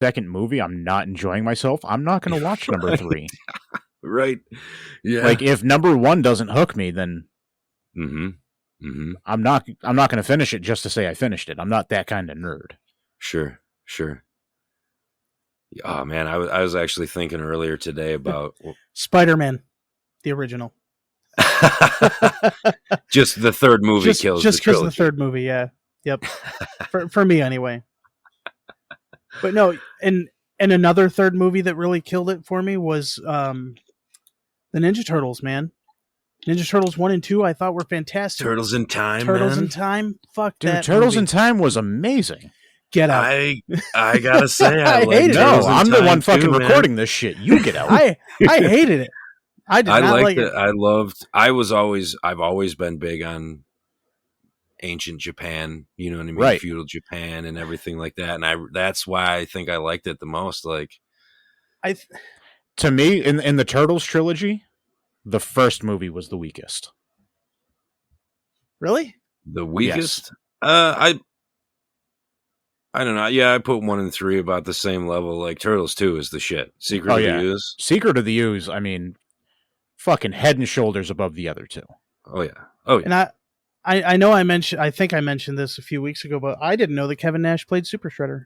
second movie I'm not enjoying myself, I'm not going to watch number 3. Right. Yeah. Like, if number 1 doesn't hook me, then I'm not going to finish it just to say I finished it. I'm not that kind of nerd. Sure. Oh man, I was actually thinking earlier today about Spider-Man, the original. Just the third movie kills just the trilogy. The third movie, yeah. Yep. for me anyway. But no, and another third movie that really killed it for me was the Ninja Turtles, man. Ninja Turtles 1 and 2 I thought were fantastic. Turtles in Time, Turtles man. in Time? Fuck Dude, that Turtles movie. in Time was amazing. Get out. I gotta say, I like hated it. Turtles in I'm the Time one fucking too, recording this shit. You get out. I hated it. I did not liked like it. I've always been big on ancient Japan, you know what I mean? Right. Feudal Japan and everything like that. And that's why I think I liked it the most. Like, to me, in the Turtles trilogy, the first movie was the weakest. Really? The weakest? Yes. I don't know. Yeah, I put 1 and 3 about the same level. Like, Turtles 2 is the shit. Secret of the Ooze. Secret of the Ooze, I mean, fucking head and shoulders above the other two. Oh yeah. And I know I think I mentioned this a few weeks ago, but I didn't know that Kevin Nash played Super Shredder.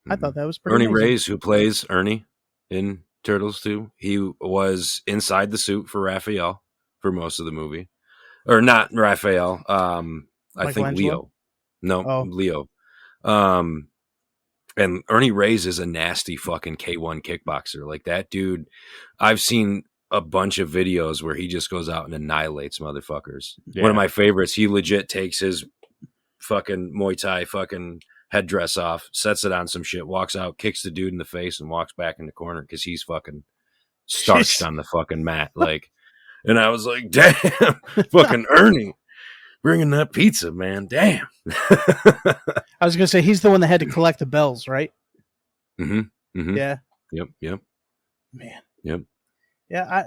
I thought that was pretty Ernie amazing. Reyes, who plays Ernie in Turtles 2, he was inside the suit for Raphael for most of the movie. Or not Raphael, I think Leo. No, Leo. And Ernie Reyes is a nasty fucking K1 kickboxer. Like, that dude, I've seen a bunch of videos where he just goes out and annihilates motherfuckers. Yeah. One of my favorites, he legit takes his fucking Muay Thai fucking headdress off, sets it on some shit, walks out, kicks the dude in the face, and walks back in the corner because he's fucking starched on the fucking mat. Like, and I was like, damn, fucking Ernie, bringing that pizza, man. Damn. I was going to say, he's the one that had to collect the bells, right? Mm-hmm. Yeah. Yep. Man. Yep. Yeah,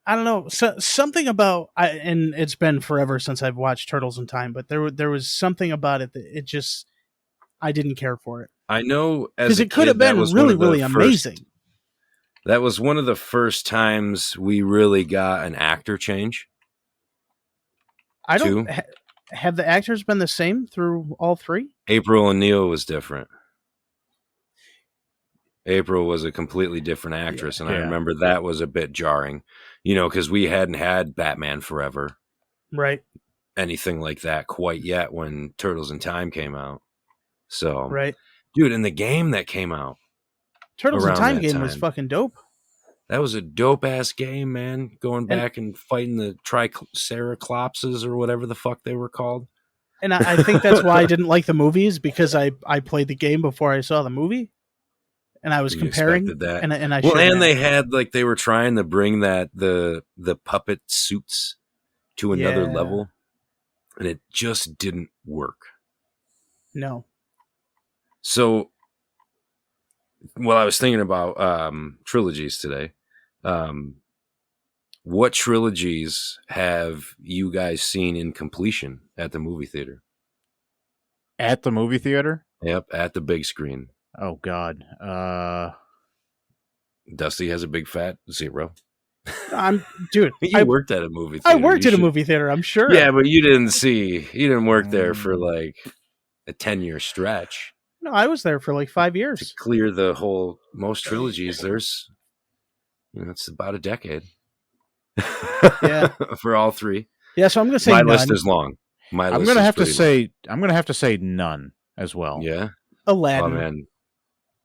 I don't know. So, something about, and it's been forever since I've watched Turtles in Time, but there was something about it that it just, I didn't care for it. I know, because it could have been really amazing. That was one of the first times we really got an actor change. I don't have the actors been the same through all three? April O'Neil was different. April was a completely different actress, and I remember that was a bit jarring, you know, because we hadn't had Batman Forever, right? Anything like that quite yet when Turtles in Time came out. So, right, dude, and the game that came out, Turtles in Time game was fucking dope. That was a dope ass game, man. Going back and fighting the Triceraclopses or whatever the fuck they were called. And I think that's why I didn't like the movies, because I played the game before I saw the movie. And I was comparing that. And I they had, like, they were trying to bring that the puppet suits to another level, and it just didn't work. No. So, well, I was thinking about trilogies today. What trilogies have you guys seen in completion at the movie theater? At the movie theater? Yep, at the big screen. Oh, God. Dusty has a big fat 0. Dude. You worked at a movie theater. I worked at a movie theater, I'm sure. Yeah, but you didn't work there for like a 10-year stretch. No, I was there for like 5 years. To clear most trilogies, there's, it's about a decade. Yeah. For all three. Yeah, so I'm going to say my none. list is long. I'm going to have to say none as well. Yeah. Aladdin. Oh, man.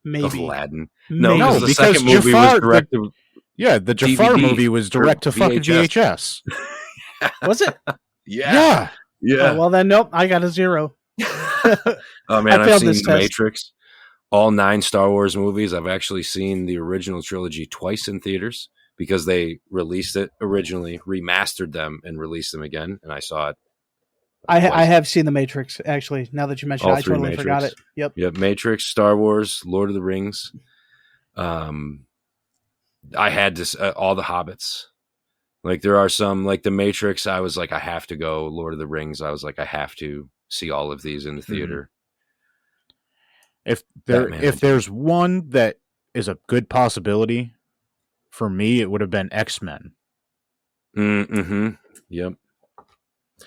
Maybe. Aladdin. No, because the second movie was direct to the Jafar DVD movie was direct to fucking VHS. Was it? Yeah. Oh, well, then, nope. I got a 0. Oh, man, I've seen The Matrix. All 9 Star Wars movies. I've actually seen the original trilogy twice in theaters because they released it originally, remastered them, and released them again, and I saw it. I have seen The Matrix, actually. Now that you mentioned it, I totally forgot it. Yep, Matrix, Star Wars, Lord of the Rings. I had this, all the Hobbits. Like, there are some, like The Matrix, I was like, I have to go. Lord of the Rings, I was like, I have to see all of these in the theater. If Batman. there's one that is a good possibility for me, it would have been X-Men. Mm-hmm. Yep.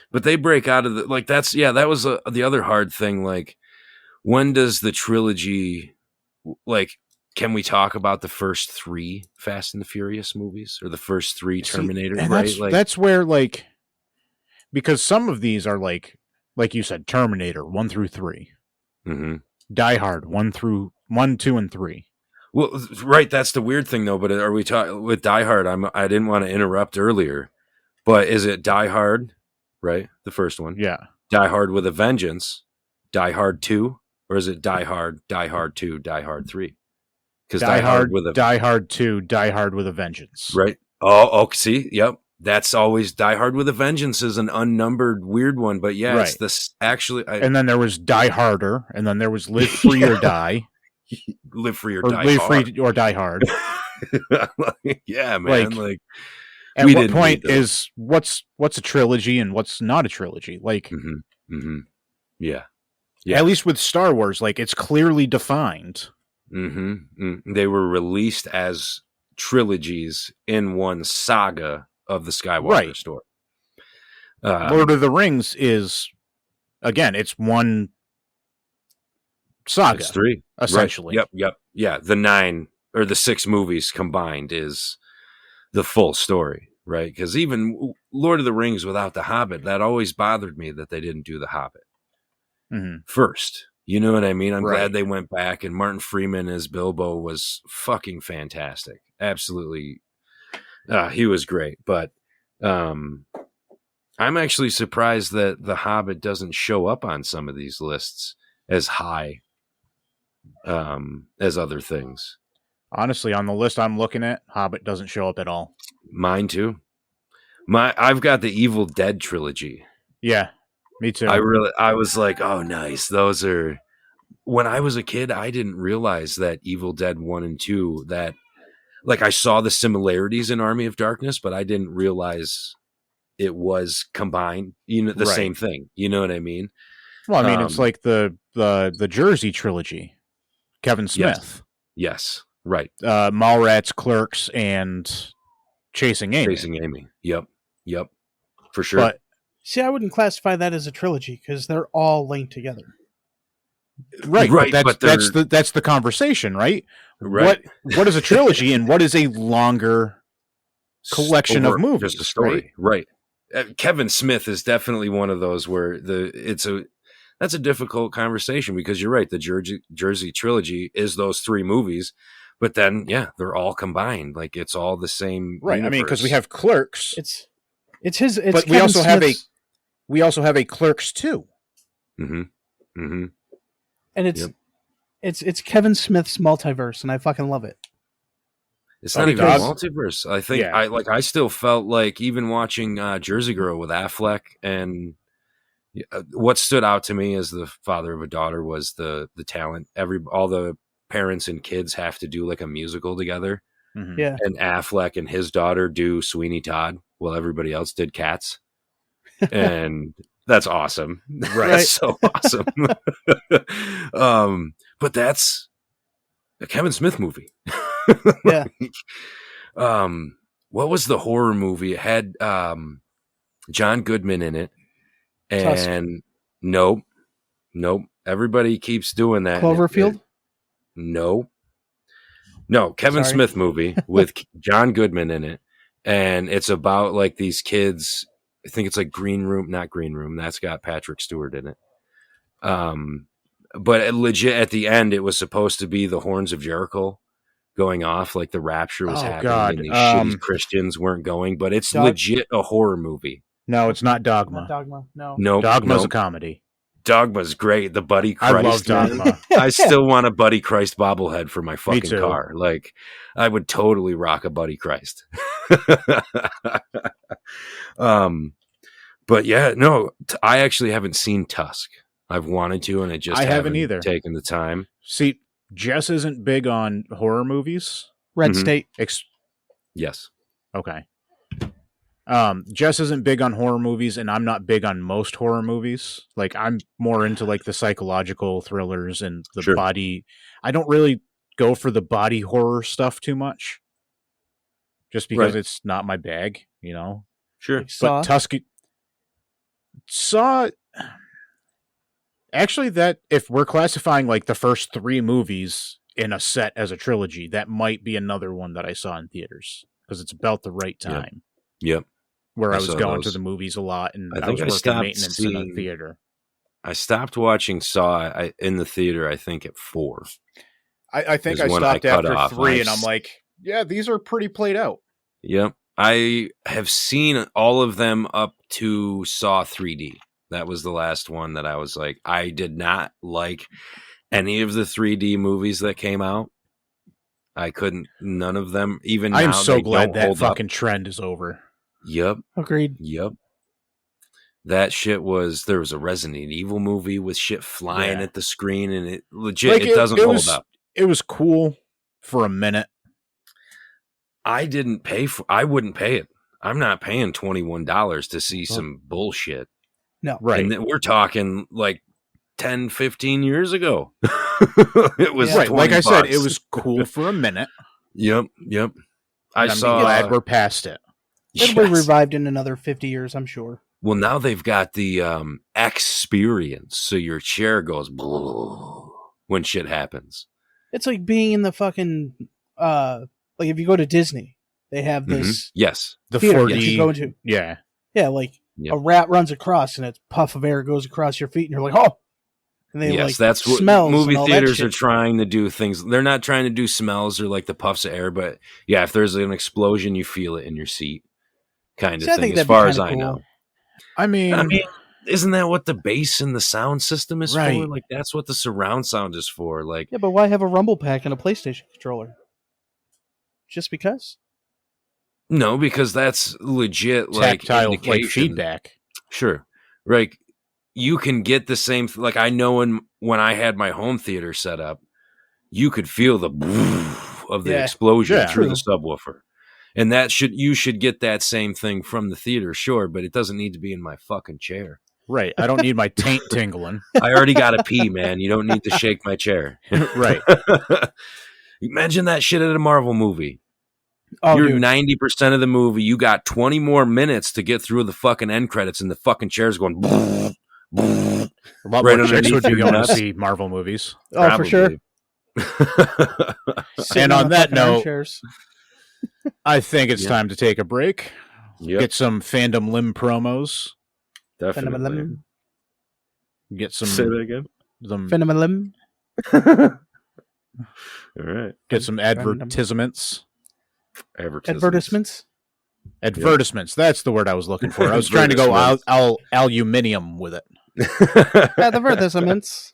But they break out of that was the other hard thing. Like, when does the trilogy, like, can we talk about the first 3 Fast and the Furious movies or the first 3 Terminator? Right? That's where, like, because some of these are like you said, Terminator 1 through 3, mm-hmm. Die Hard 1, 2, and 3. Well, right. That's the weird thing, though. But are we talking with Die Hard? I didn't want to interrupt earlier, but is it Die Hard? Right, the first one. Yeah. Die Hard with a Vengeance, Die Hard 2, or is it Die Hard 2, Die Hard 3? Because Die Hard 2, Die Hard with a Vengeance. Right. Oh, see, yep. That's always Die Hard with a Vengeance is an unnumbered weird one, but yeah, right. It's this actually. And then there was Die Harder, and then there was Live Free or Die. Live Free or Die Live Hard. Free or Die Hard. Yeah, man. Like at what point is what's a trilogy and what's not a trilogy? Like, yeah. At least with Star Wars, like, it's clearly defined. They were released as trilogies in one saga of the Skywalker story. Lord of the Rings is, again, it's one saga. It's 3, essentially. Right. Yep. Yeah, the 9 or the 6 movies combined is the full story, right? Because even Lord of the Rings without the Hobbit, that always bothered me that they didn't do the Hobbit first. You know what I mean? I'm glad they went back, and Martin Freeman as Bilbo was fucking fantastic. Absolutely. He was great. But I'm actually surprised that the Hobbit doesn't show up on some of these lists as high as other things. Honestly, on the list I'm looking at, Hobbit doesn't show up at all. Mine too. I've got the Evil Dead trilogy. Yeah, me too. I was like, oh, nice. Those are. When I was a kid, I didn't realize that Evil Dead 1 and 2, that, like, I saw the similarities in Army of Darkness, but I didn't realize it was combined, the same thing. You know what I mean? Well, I mean, it's like the Jersey trilogy, Kevin Smith. Yes. Right. Mallrats, Clerks, and Chasing Amy. Yep. For sure. But see, I wouldn't classify that as a trilogy because they're all linked together. Right. But that's the conversation, right? Right. What is a trilogy and what is a longer collection of movies? Just a story. Right. Kevin Smith is definitely one of those where that's a difficult conversation, because you're right. The Jersey trilogy is those 3 movies. But then, they're all combined. Like, it's all the same. Right. Universe. I mean, because we have Clerks. It's his. It's but we also have a Clerks 2. And it's Kevin Smith's multiverse, and I fucking love it. It's not even a multiverse. I think I still felt like, even watching Jersey Girl with Affleck, and what stood out to me as the father of a daughter was the talent. All the parents and kids have to do like a musical together. Yeah. And Affleck and his daughter do Sweeney Todd while everybody else did Cats. And that's awesome. Right. That's so awesome. But that's a Kevin Smith movie. Yeah. What was the horror movie? It had John Goodman in it. And Tusk. Nope. Everybody keeps doing that. Cloverfield? No, Kevin Smith movie with John Goodman in it, and it's about like these kids. I think it's like not Green Room. That's got Patrick Stewart in it. But legit at the end, it was supposed to be the horns of Jericho going off, like the rapture was happening, God. and these shitty Christians weren't going. But it's legit a horror movie. No, it's not Dogma. Not Dogma. No. Nope. Dogma's a comedy. Dogma's great. The Buddy Christ. I love Dogma. I still want a Buddy Christ bobblehead for my fucking car. Like, I would totally rock a Buddy Christ. But yeah, no, I actually haven't seen Tusk. I've wanted to, and I haven't either taken the time. See, Jess isn't big on horror movies. Red State. Yes. Okay. Jess isn't big on horror movies, and I'm not big on most horror movies. Like, I'm more into like the psychological thrillers and the body. I don't really go for the body horror stuff too much, just because it's not my bag, you know. Sure, like Saw? But Saw. Actually, that if we're classifying like the first 3 movies in a set as a trilogy, that might be another one that I saw in theaters because it's about the right time. Yep. Where I was going to the movies a lot, and I was working maintenance in a theater. I stopped watching Saw in the theater, I think, at 4. I think I stopped after 3, and I'm like, yeah, these are pretty played out. Yep. I have seen all of them up to Saw 3D. That was the last one that I was like, I did not like any of the 3D movies that came out. I couldn't, none of them, even now. I'm so glad that fucking trend is over. Yep. Agreed. Yep. That shit there was a Resident Evil movie with shit flying at the screen, and it legit, like, it doesn't hold up. It was cool for a minute. I wouldn't pay it. I'm not paying $21 to see some bullshit. No. Right. And we're talking like 10, 15 years ago. It was right. Like I said, it was cool for a minute. Yep. I'm glad we're past it. It'll be revived in another 50 years, I'm sure. Well, now they've got the experience, so your chair goes when shit happens. It's like being in the fucking like if you go to Disney, they have this the 4D that you go into. Yeah, like a rat runs across and a puff of air goes across your feet, and you're like, oh. And they that's what movie theaters are trying to do. Things they're not trying to do smells or like the puffs of air, but if there's an explosion, you feel it in your seat, kind of thing. As far as I know. I mean, isn't that what the bass and the sound system is for? Like, that's what the surround sound is for. Like, yeah, but why have a rumble pack and a PlayStation controller? Just because? No, because that's legit, tactile, like feedback. Sure, like you can get the same. Like I know when I had my home theater set up, you could feel the of the explosion through the subwoofer. And you should get that same thing from the theater, sure, but it doesn't need to be in my fucking chair. Right. I don't need my taint tingling. I already got to pee, man. You don't need to shake my chair. Right. Imagine that shit at a Marvel movie. Oh, You're 90% of the movie. You got 20 more minutes to get through the fucking end credits, and the fucking chair's going. A lot more chicks would be going to see Marvel movies. Oh, probably. For sure. And on that note, I think it's time to take a break. Get some Fandom Limb promos. Definitely. Get some. Say that again. Fandom Limb. All right. Get some advertisements. Advertisements. That's the word I was looking for. I was trying to go aluminium with it. Advertisements.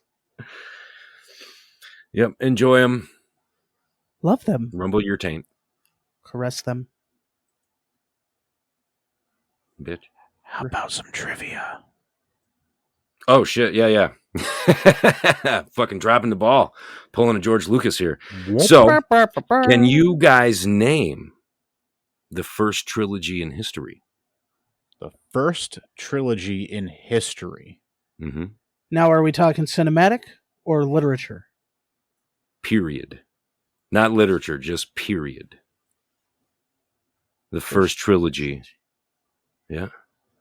Yep. Enjoy them. Love them. Rumble your taint. Caress them. Bitch. How about some trivia? Oh, shit. Yeah. Fucking dropping the ball. Pulling a George Lucas here. So, can you guys name the first trilogy in history? The first trilogy in history. Mm-hmm. Now, are we talking cinematic or literature? Period. Not literature, just period. The first trilogy. Yeah.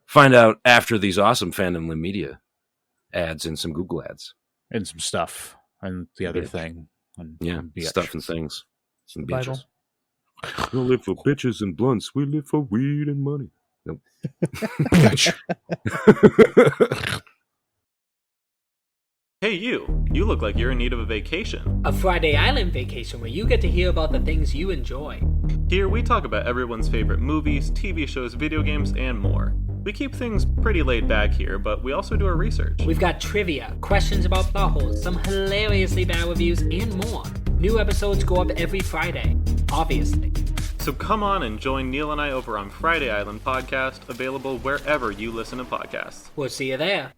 Find out after these awesome Fandom Limb Media ads and some Google ads. And some stuff. And the other thing. And stuff and things. Some bitches. Bible. We don't live for bitches and blunts. We live for weed and money. Nope. Hey you look like you're in need of a vacation. A Friday Island vacation where you get to hear about the things you enjoy. Here we talk about everyone's favorite movies, TV shows, video games, and more. We keep things pretty laid back here, but we also do our research. We've got trivia, questions about plot holes, some hilariously bad reviews, and more. New episodes go up every Friday, obviously. So come on and join Neil and I over on Friday Island Podcast, available wherever you listen to podcasts. We'll see you there.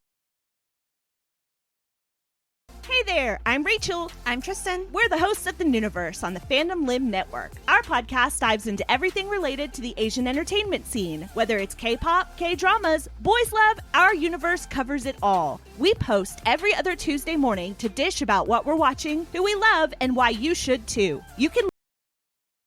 Hey there, I'm Rachel. I'm Tristan. We're the hosts of The Nooniverse on the Fandom Limb Network. Our podcast dives into everything related to the Asian entertainment scene. Whether it's K-pop, K-dramas, boys love, our universe covers it all. We post every other Tuesday morning to dish about what we're watching, who we love, and why you should too. You can